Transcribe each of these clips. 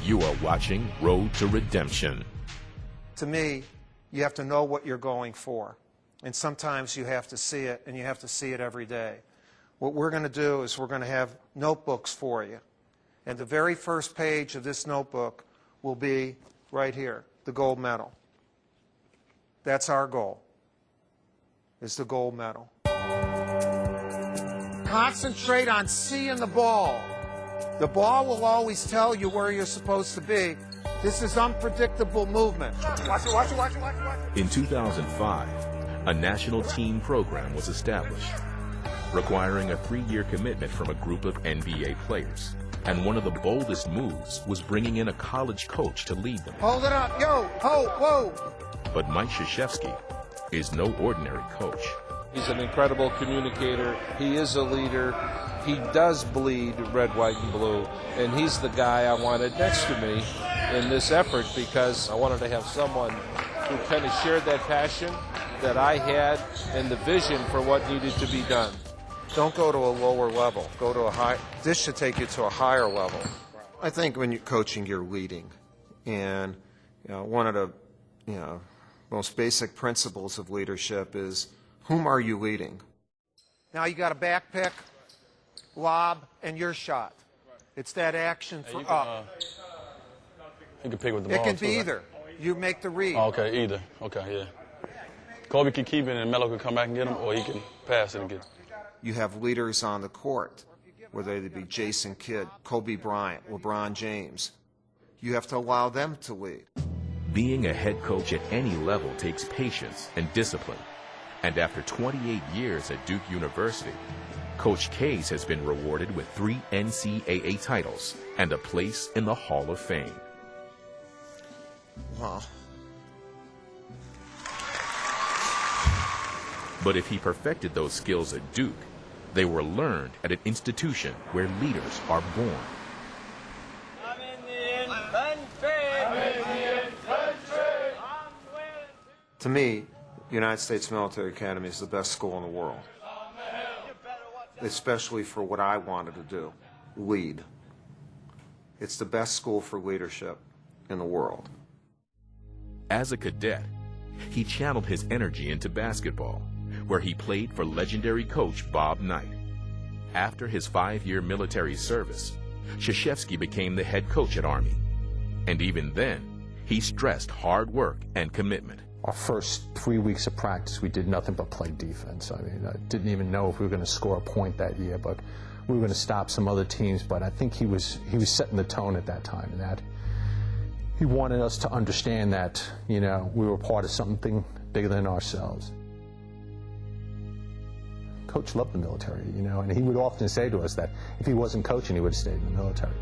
You are watching Road to Redemption. To me, you have to know what you're going for. And sometimes you have to see it, and you have to see it every day. What we're going to do is we're going to have notebooks for you. And the very first page of this notebook will be right here, the gold medal. That's our goal, is the gold medal. Concentrate on seeing the ball. The ball will always tell you where you're supposed to be. This is unpredictable movement. Watch it, watch it, watch it, watch it, watch it. In 2005, a national team program was established, requiring a 3-year commitment from a group of NBA players. And one of the boldest moves was bringing in a college coach to lead them. Hold it up, yo, ho, whoa. But Mike Krzyzewski is no ordinary coach. He's an incredible communicator. He is a leader. He does bleed red, white, and blue. And he's the guy I wanted next to me in this effort because I wanted to have someone who kind of shared that passion that I had and the vision for what needed to be done. Don't go to a lower level. Go to a high. This should take you to a higher level. I think when you're coaching, you're leading. And one of the most basic principles of leadership is, whom are you leading? Now you got a back pick, lob, and your shot. It's that action for up. You can pick with the ball. It can be either. You make the read. Oh, okay, either. Okay, yeah. Kobe can keep it and Melo can come back and get him, or he can pass it and get it. You have leaders on the court, whether they be Jason Kidd, Kobe Bryant, LeBron James. You have to allow them to lead. Being a head coach at any level takes patience and discipline. And after 28 years at Duke University, Coach Case has been rewarded with 3 NCAA titles and a place in the Hall of Fame. Wow. But if he perfected those skills at Duke, they were learned at an institution where leaders are born. I'm in the infantry. To me, the United States Military Academy is the best school in the world, especially for what I wanted to do, lead. It's the best school for leadership in the world. As a cadet, he channeled his energy into basketball, where he played for legendary coach Bob Knight. After his 5-year military service, Krzyzewski became the head coach at Army. And even then, he stressed hard work and commitment. Our first 3 weeks of practice, we did nothing but play defense. I mean, I didn't even know if we were going to score a point that year, but we were going to stop some other teams. But I think he was setting the tone at that time, and that he wanted us to understand that, we were part of something bigger than ourselves. Coach loved the military, and he would often say to us that if he wasn't coaching, he would have stayed in the military.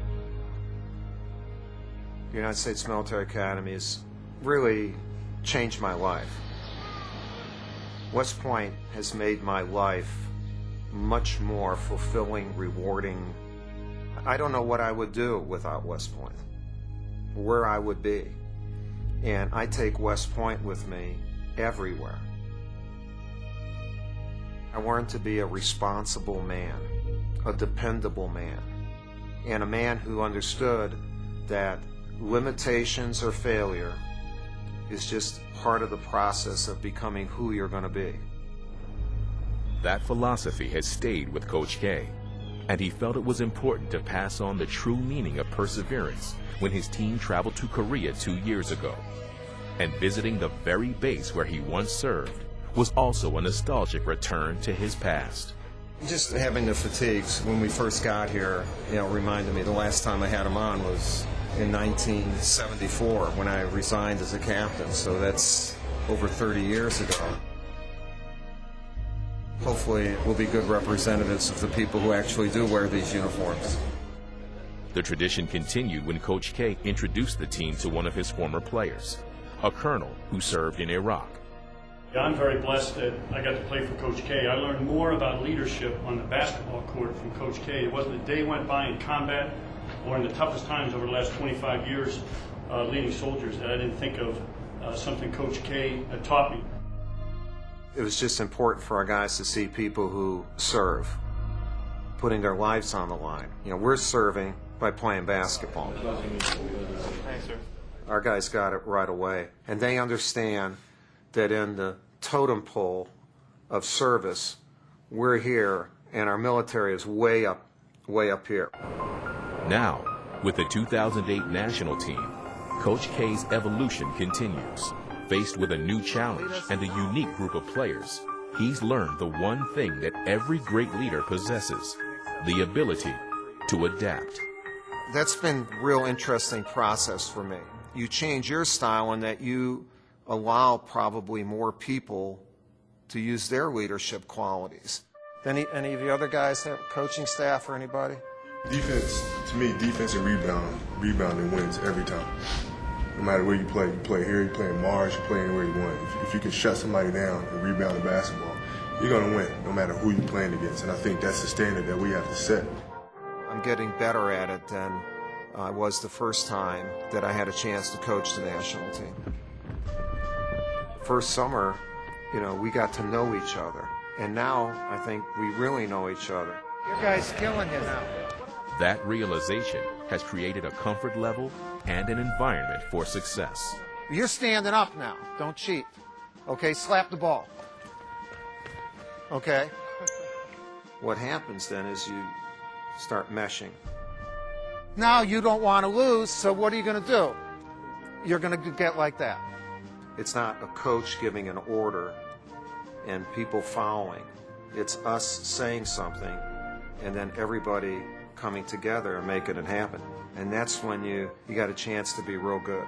The United States Military Academy has really changed my life. West Point has made my life much more fulfilling, rewarding. I don't know what I would do without West Point, where I would be. And I take West Point with me everywhere. I learned to be a responsible man, a dependable man, and a man who understood that limitations or failure is just part of the process of becoming who you're going to be. That philosophy has stayed with Coach K, and he felt it was important to pass on the true meaning of perseverance when his team traveled to Korea 2 years ago. And visiting the very base where he once served was also a nostalgic return to his past. Just having the fatigues when we first got here, reminded me the last time I had them on was in 1974 when I resigned as a captain, so that's over 30 years ago. Hopefully we'll be good representatives of the people who actually do wear these uniforms. The tradition continued when Coach K introduced the team to one of his former players, a colonel who served in Iraq. I'm very blessed that I got to play for Coach K. I learned more about leadership on the basketball court from Coach K. It wasn't a day went by in combat or in the toughest times over the last 25 years leading soldiers that I didn't think of something Coach K had taught me. It was just important for our guys to see people who serve, putting their lives on the line. We're serving, by playing basketball. Thanks, sir. Our guys got it right away. And they understand that in the totem pole of service, we're here, and our military is way up here. Now, with the 2008 national team, Coach K's evolution continues. Faced with a new challenge and a unique group of players, he's learned the one thing that every great leader possesses, the ability to adapt. That's been a real interesting process for me. You change your style in that you allow probably more people to use their leadership qualities. Any of the other guys have coaching staff or anybody? Defense, to me, defense and rebounding wins every time. No matter where you play here, you play in Mars, you play anywhere you want. If you can shut somebody down and rebound the basketball, you're going to win, no matter who you're playing against. And I think that's the standard that we have to set. I'm getting better at it than I was the first time that I had a chance to coach the national team. First summer, we got to know each other. And now I think we really know each other. Your guy's killing you now. That realization has created a comfort level and an environment for success. You're standing up now. Don't cheat. Okay, slap the ball. Okay? What happens then is you start meshing. Now you don't want to lose, so what are you going to do? You're going to get like that. It's not a coach giving an order and people following. It's us saying something and then everybody coming together and making it happen. And that's when you got a chance to be real good.